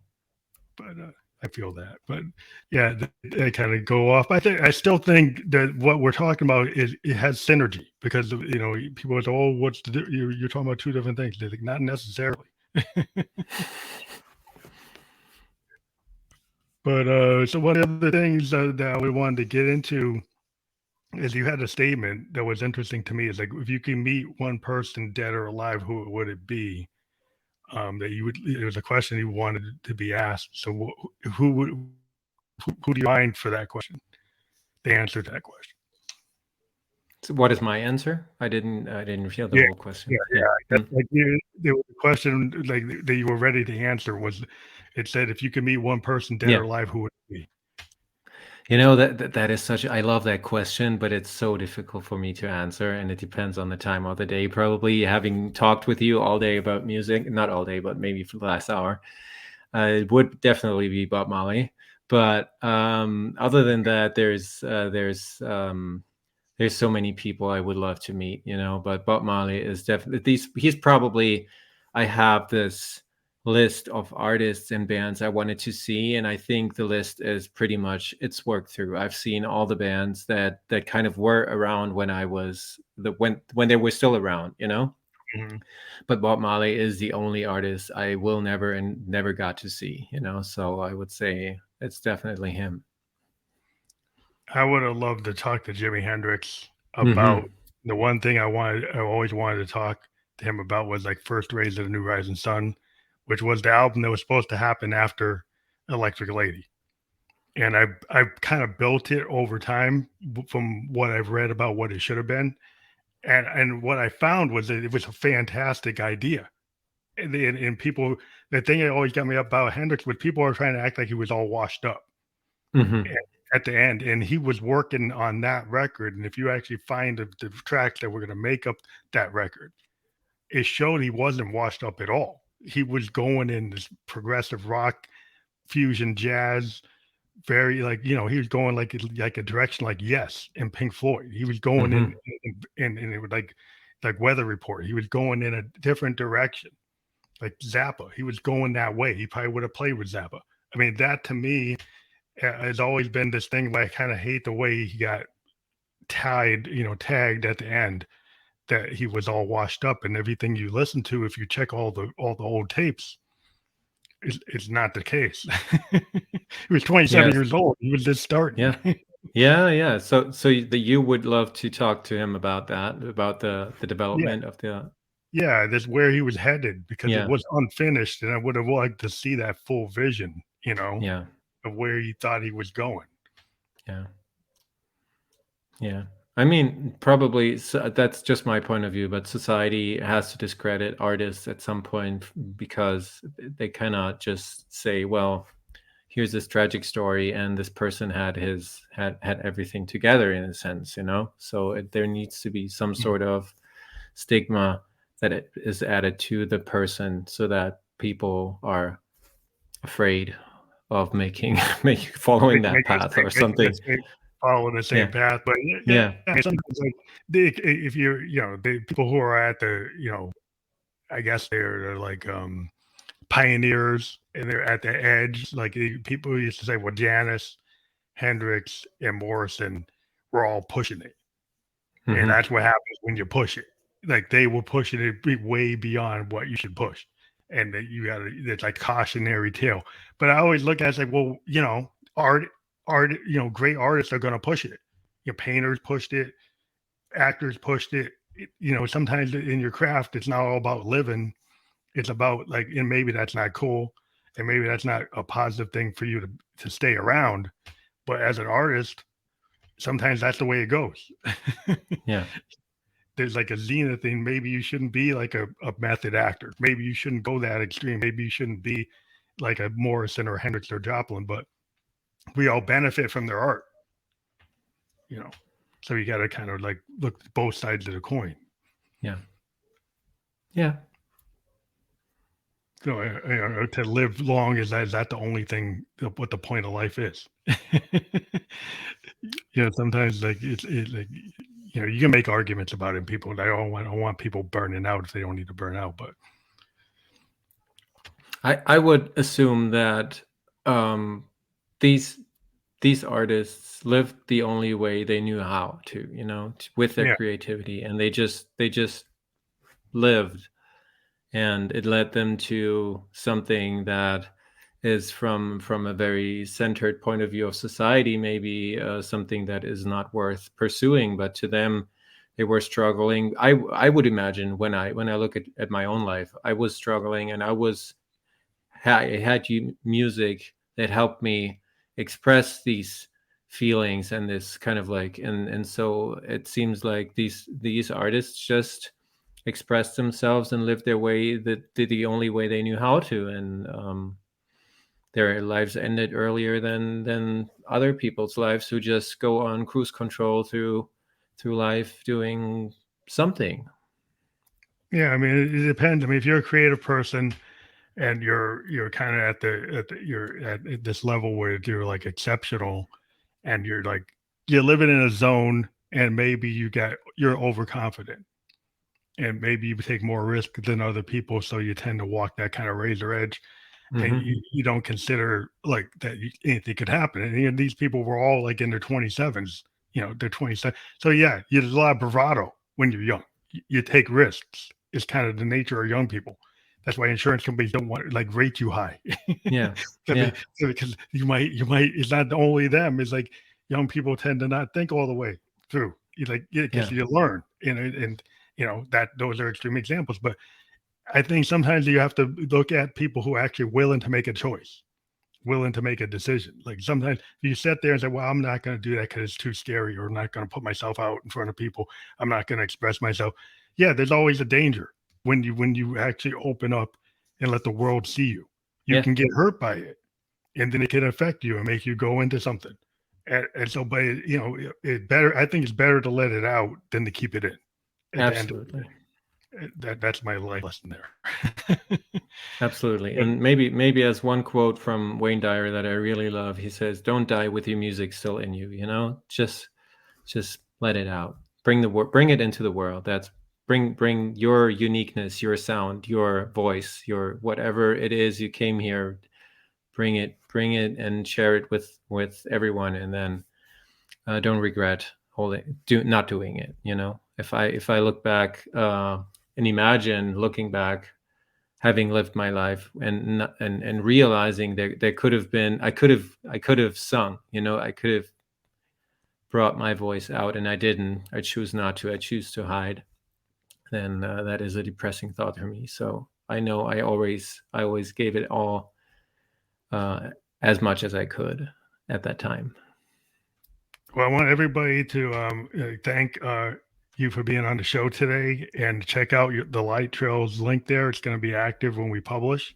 But I feel that. But yeah, they kind of go off. I still think that what we're talking about is it has synergy, because people say, oh, you're talking about two different things. They're like, not necessarily. But so one of the things that we wanted to get into is you had a statement that was interesting to me. Is like, if you can meet one person, dead or alive, who would it be? That you would. It was a question you wanted to be asked. So who do you find for that question? The answer to that question. So what is my answer? I didn't feel the whole question. Like there was a question like that you were ready to answer. It said, if you could meet one person, dead or alive, who would it be? That is I love that question, but it's so difficult for me to answer, and it depends on the time of the day. Probably having talked with you all day about music, not all day, but maybe for the last hour, it would definitely be Bob Marley. But other than that, there's so many people I would love to meet, but Bob Marley is definitely he's probably, I have this list of artists and bands I wanted to see, and I think the list is pretty much it's worked through. I've seen all the bands that kind of were around when I was when they were still around, you know. Mhm. But Bob Marley is the only artist I will never got to see, you know. So I would say it's definitely him. I would have loved to talk to Jimi Hendrix about Hmm. the one thing I always wanted to talk to him about was like First Rays of the New Rising Sun, which was the album that was supposed to happen after Electric Lady. And I kind of built it over time from what I've read about what it should have been. And what I found was that it was a fantastic idea. And people, the thing that always got me up about Hendrix was people are trying to act like he was all washed up Hmm. at the end, and he was working on that record. And if you actually find the tracks that were going to make up that record, it showed he wasn't washed up at all. He was going in this progressive rock, fusion jazz, very like he was going like a direction like Yes and Pink Floyd. He was going Hmm. in it was like Weather Report. He was going in a different direction, like Zappa. He was going that way. He probably would have played with Zappa. I mean, that to me has always been this thing where I kind of hate the way he got tagged at the end, that he was all washed up, and everything you listen to, if you check all the old tapes, is not the case. He was 27 Yes. years old. He was just starting. Yeah. Yeah. So you would love to talk to him about that, about the Yeah. development of the. Yeah, that's where he was headed because it Yeah. was unfinished, and I would have liked to see that full vision, Yeah. of where he thought he was going. Yeah. Yeah. I mean, probably that's just my point of view, but society has to discredit artists at some point because they cannot just say, well, here's this tragic story and this person had everything together in a sense, you know? So there needs to be some Mhm. sort of stigma that it is added to the person so that people are afraid of following that path or Making the something. same, following the same Yeah. path. But yeah, Yeah. I mean, sometimes like if you're, the people who are at the, I guess they're like pioneers and they're at the edge. Like people used to say, well, Janis, Hendrix, and Morrison were all pushing it, and Hmm. that's what happens when you push it. Like they were pushing it way beyond what you should push, and that you got to. It's like cautionary tale. But I always look at it as like, well, art, great artists are going to push it. Your painters pushed it, actors pushed it. Sometimes in your craft, it's not all about living. It's about like, and maybe that's not cool, and maybe that's not a positive thing for you to stay around. But as an artist, sometimes that's the way it goes. Yeah. There's like a zenith thing. Maybe you shouldn't be like a method actor. Maybe you shouldn't go that extreme. Maybe you shouldn't be like a Morrison or Hendrix or Joplin. But we all benefit from their art, you know. So you got to kind of like look at both sides of the coin. Yeah. Yeah. So to live long, is that the only thing? What the point of life is? Sometimes like like you can make arguments about it. People, I don't want people burning out if they don't need to burn out. But I would assume that um, these these artists lived the only way they knew how to, you know, with their yeah, creativity, and they just lived, and it led them to something that is from a very centered point of view of society, maybe something that is not worth pursuing, but to them they were struggling. I would imagine when I look at my own life, I was struggling, and I had music that helped me express these feelings and this kind of like, and so it seems like these artists just expressed themselves and lived their way, the only way they knew how to, and their lives ended earlier than other people's lives who just go on cruise control through life doing something. yeah. I mean, it depends. I mean, if you're a creative person and you're kind of you're at this level where you're like exceptional, and you're living in a zone, and maybe you're overconfident, and maybe you take more risk than other people, so you tend to walk that kind of razor edge, and you don't consider like that anything could happen. And these people were all like in their 27s, they're 27. So yeah, there's a lot of bravado when you're young. You take risks. It's kind of the nature of young people. That's why insurance companies don't want to like rate you high. Yeah. Because you might. It's not only them. It's like young people tend to not think all the way through. Because you learn, and that those are extreme examples. But I think sometimes you have to look at people who are actually willing to make a choice, willing to make a decision. Like sometimes you sit there and say, well, I'm not going to do that because it's too scary, or I'm not going to put myself out in front of people. I'm not going to express myself. Yeah, there's always a danger when you actually open up and let the world see you. You can get hurt by it, and then it can affect you and make you go into something. And so, but I think it's better to let it out than to keep it in. Absolutely. That's my life lesson there. Absolutely. And maybe as one quote from Wayne Dyer that I really love, he says, "Don't die with your music still in you, just let it out. Bring it into the world. That's bring your uniqueness, your sound, your voice, your whatever it is you came here, bring it and share it with everyone, and then don't regret not doing it. If I look back and imagine looking back, having lived my life and realizing there could have been, I could have sung, I could have brought my voice out, and I didn't. I choose not to. I choose to hide. Then that is a depressing thought for me. So I know I always gave it all, as much as I could at that time. Well, I want everybody to thank you for being on the show today, and check out the Light Trails link there. It's going to be active when we publish.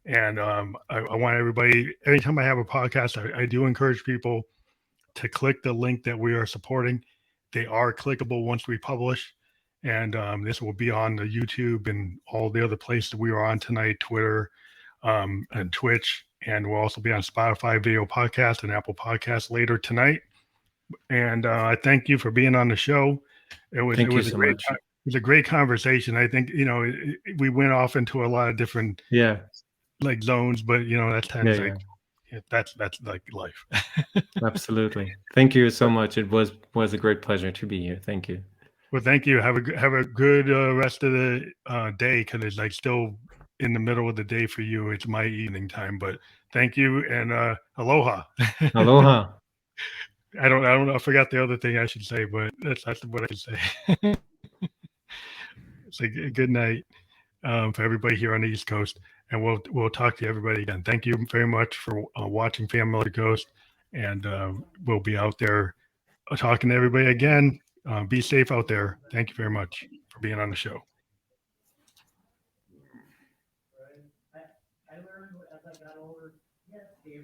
And I want everybody, anytime I have a podcast, I do encourage people to click the link that we are supporting. They are clickable once we publish. And this will be on the YouTube and all the other places we are on tonight, Twitter and Twitch. And we'll also be on Spotify video podcast and Apple Podcasts later tonight. And I thank you for being on the show. It was a great conversation. I think we went off into a lot of different like zones, but that's kind of that's like life. Absolutely. Thank you so much. It was a great pleasure to be here. Thank you. Well, thank you. Have a good rest of the day, because it's like still in the middle of the day for you. It's my evening time, but thank you, and aloha. Aloha. I don't know. I forgot the other thing I should say, but that's what I should say. It's like a good night for everybody here on the East Coast, and we'll talk to everybody again. Thank you very much for watching Family Ghost, and we'll be out there talking to everybody again. Be safe out there. Thank you very much for being on the show.